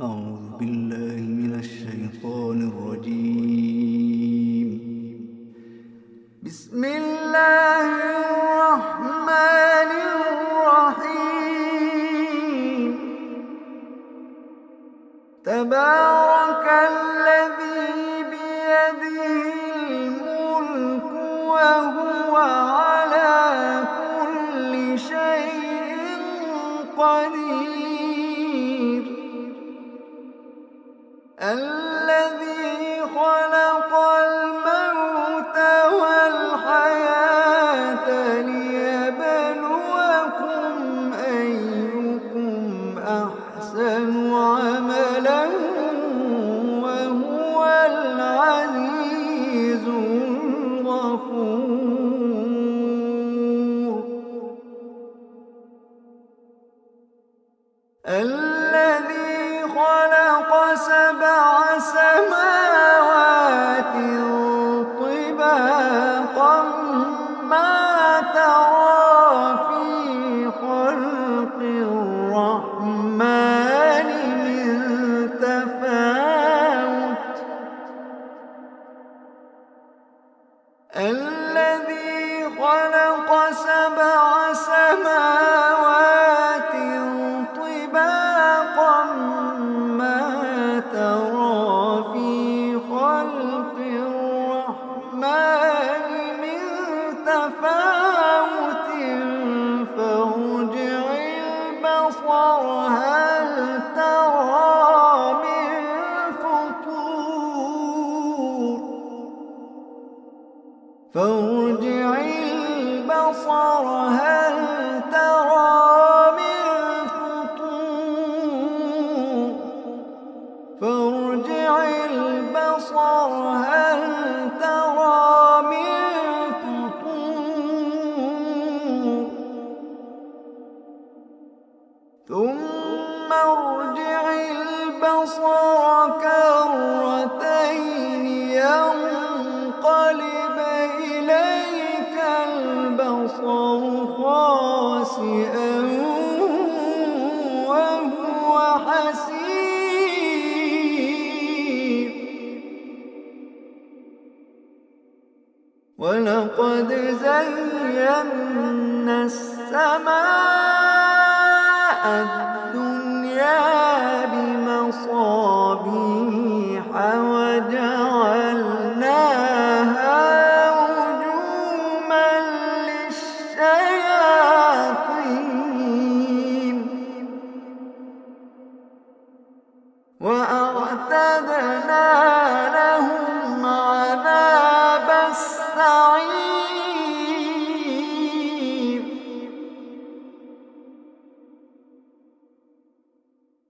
أعوذ بالله من الشيطان الرجيم. بسم الله الرحمن الرحيم. تبارك الذي بيده الملك وهو على كل شيء قدير. الذي خلق الموت والحياة ليبلوكم أيكم أحسن عملا وهو العزيز الغفور. الذي خلق سبع سماوات طباقا ما ترى في خلق الرحمن من تفاوت. الذي خلق سبع سماوات طباقا ما ترى في خلق الرحمن من تفاوت فارجع البصر هل ترى من فطور. فارجع البصر هل ترى من فطور. فارجع البصر هل ترى من فطور. ثم ارجع البصر كرتين ينقلب إليك البصر خاسئا وهو حسير. ولقد زينا السماء الدنيا بمصابيح وجعلناها رجوما للشياطين وأعتدنا لهم عذاب السعير.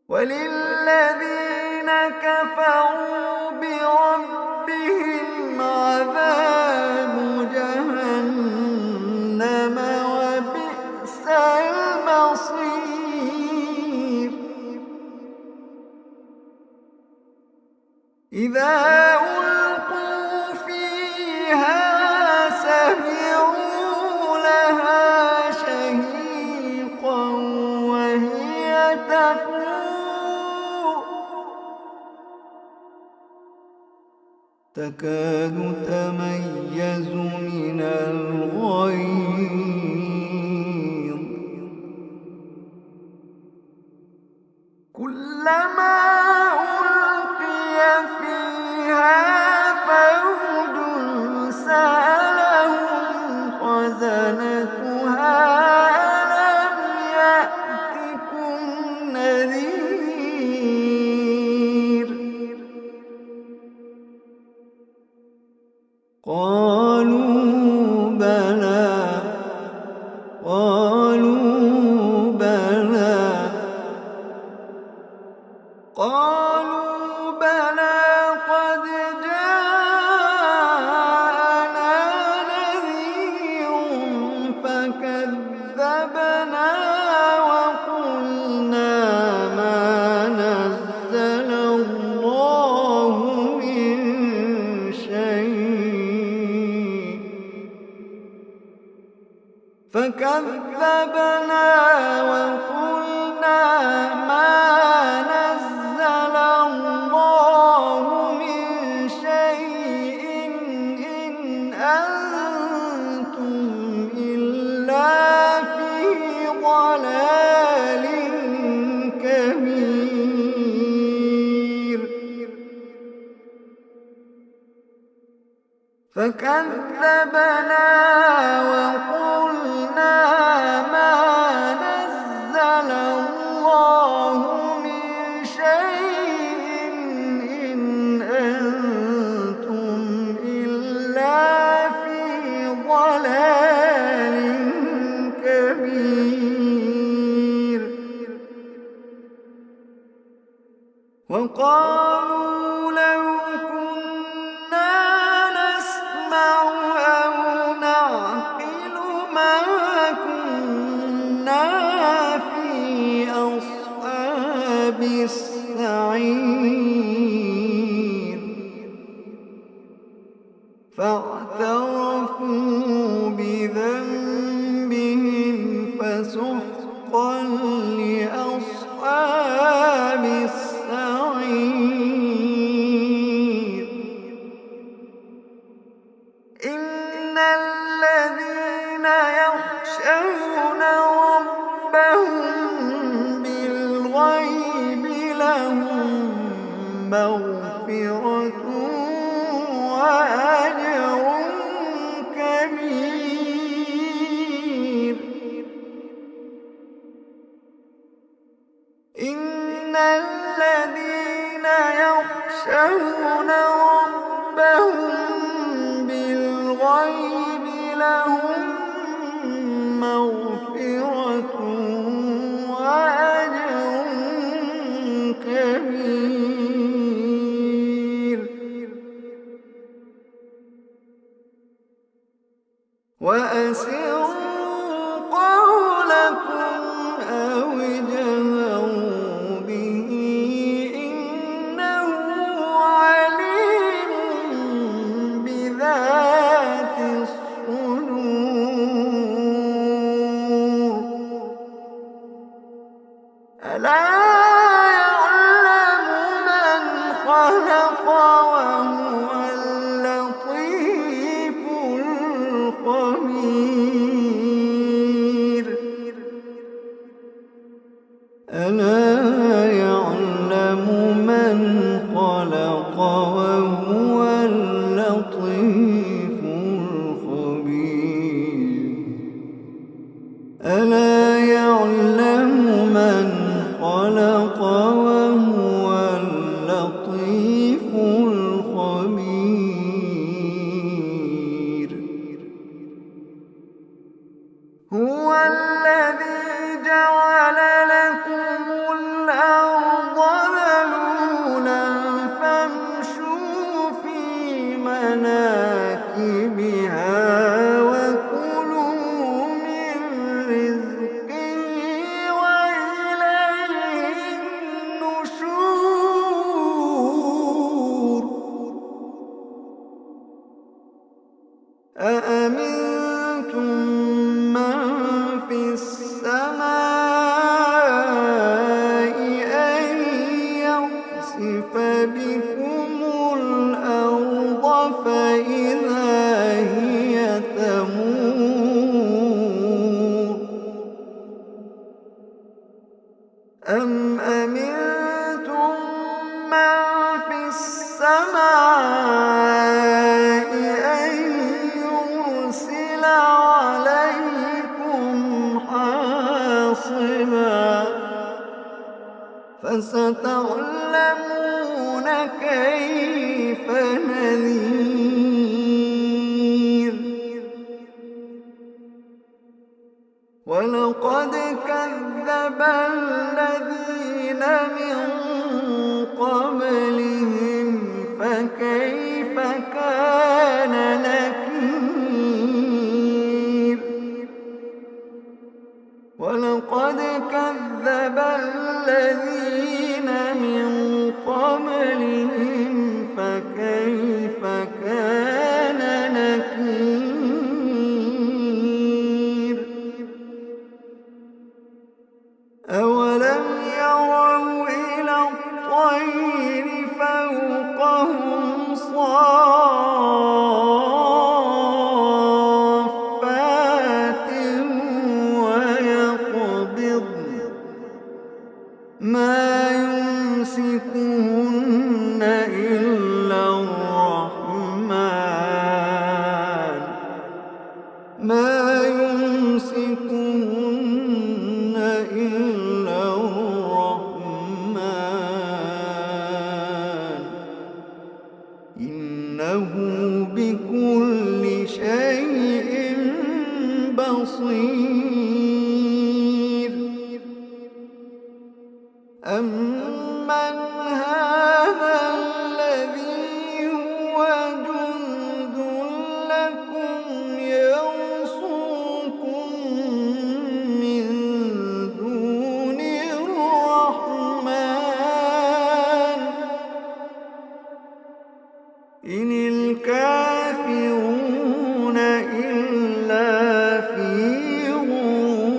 وللذين كفروا بربهم عذاب جهنم وبئس المصير. إذا ألقوا فيها سمعوا لها شهيقا وهي تفور تكاد تميز من الغيظ. كلما ألقي فيها فوج سألهم خزنتها ألم يأتكم نذير. قالوا بلى. قالوا بلى. قالوا بلى قد جاءنا نذير فكذبنا وقلنا ما نزل الله من شيء. فكذبنا وقلنا ما نزل فكذبنا وقلنا ما نزل الله من شيء إن أنتم إلا في ضلال كبير. وقالوا لو كنا نسمع أو نعقل ما كنا في أصحاب السعير. فاعترفوا بذنبهم فسحقا لأصحاب السعير. إن الذين يخشون ربهم بالغيب لهم مغفرة وأجر كبير. إن الذين يخشون ربهم بالغيب لهم مغفرة وأجر كبير. وأسروا قولكم أو اجهروا به إنه عليم بذات الصدور. ألا يعلم من خلق وهو اللطيف الخبير. ألا يعلم من خلق وهو اللطيف الخبير. ألا يعلم من خلق وهو اللطيف الخبير. هو الذي جعل لكم الأرض ذلولا فامشوا في مناكبها وكلوا من رزقه وإليه النشور. أأمنتم من في السماء أن يخسف بكم الأرض فإذا هي تمور. أم أمنتم من في السماء أن يرسل عليكم حاصبا فستعلمون كيف نذير. ولقد كذب الذين من قبلهم فكيف كان نكير. ولقد كذب الذين من قبلهم فكيف كان إنه بكل شيء بصير. أمن هذا الذي هو جند لكم يرصوكم من دون الرحمن إن الكافرون إلا في غرور.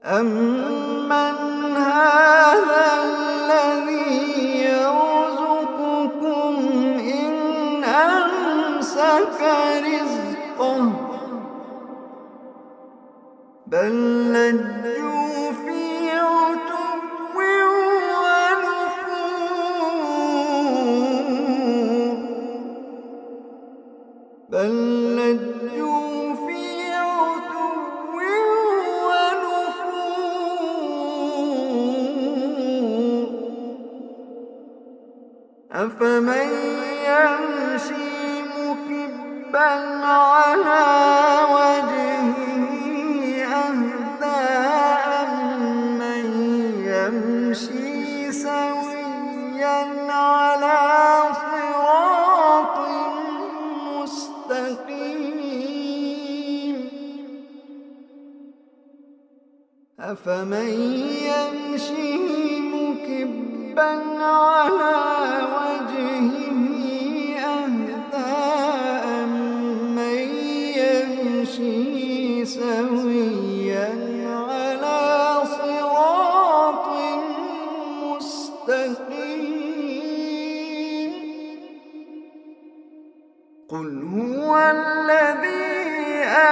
أمن هذا الذي يرزقكم إن أمسك رزقه بل لجوا في عتو ونفور. بل لجوا في عتو ونفور. أفمن يمشي مكبا على وجهه أهدى أمن يمشي سويا على صراط مستقيم. أفمن يمشي مكبا على وجهه أهدى أمن يمشي سويا على صراط مستقيم. قل هو الذي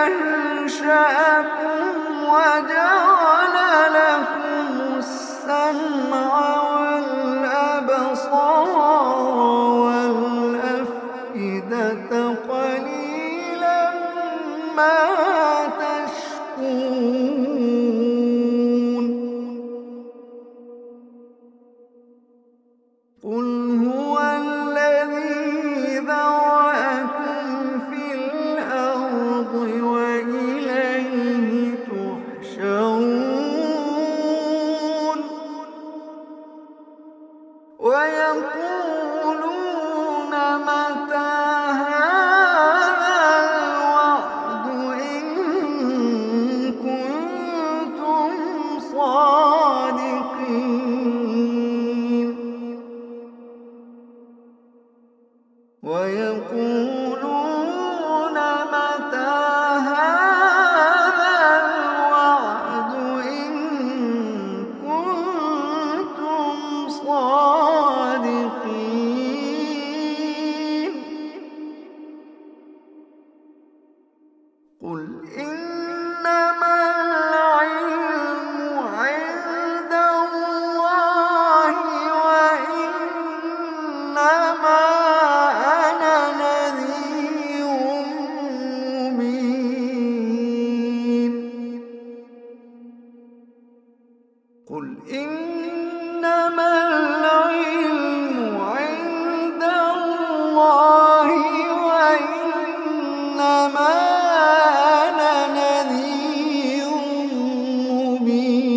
أنشأكم وجعل لكم السمع والأبصار والأفئدة قليلا ما تشكرون. قل هو الذي ذرأكم في الأرض وإليه تحشرون. ويقولون متى هذا الوعد إن كنتم صادقين. ويقولون متى هذا الوعد إن كنتم صادقين. قل إنما العلم عند الله وإنما أنا نذير مبين. قل إنما العلم عند الله وإنما أنا نذير مبين.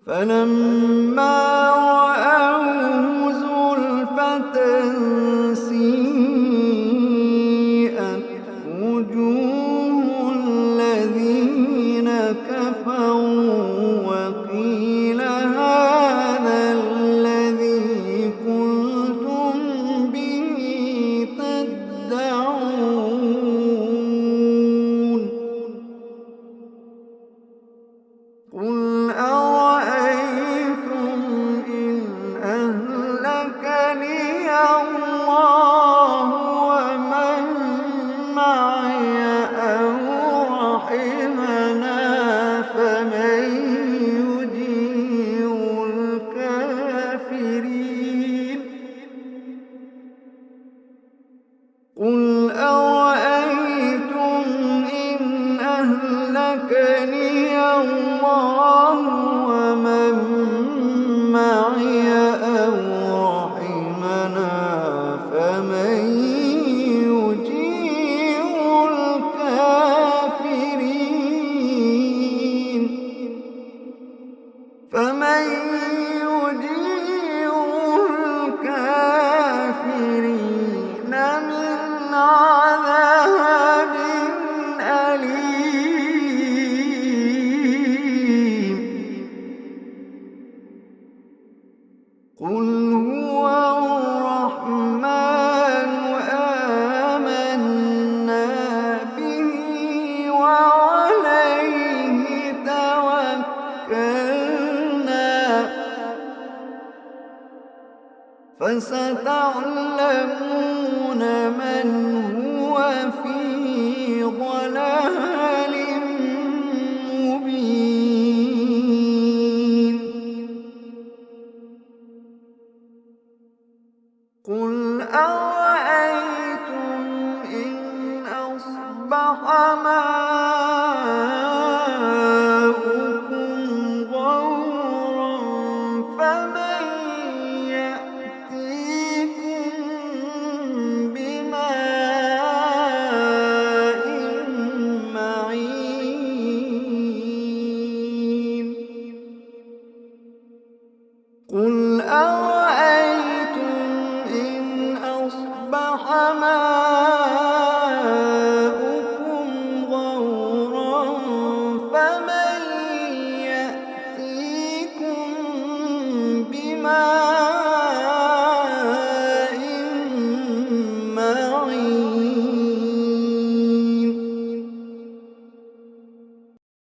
فلما رأوه زلفة سيئت وجوه الذين كفروا وقيل هذا الذي كنتم به تدعون. قل أرأيتم فستعلمون من هو في ضلال مبين. قل أرأيتم إن أصبح ماؤكم غورا فمن يأتيكم بماء معين. قل أرأيتم إن أصبح ماؤكم غورا فمن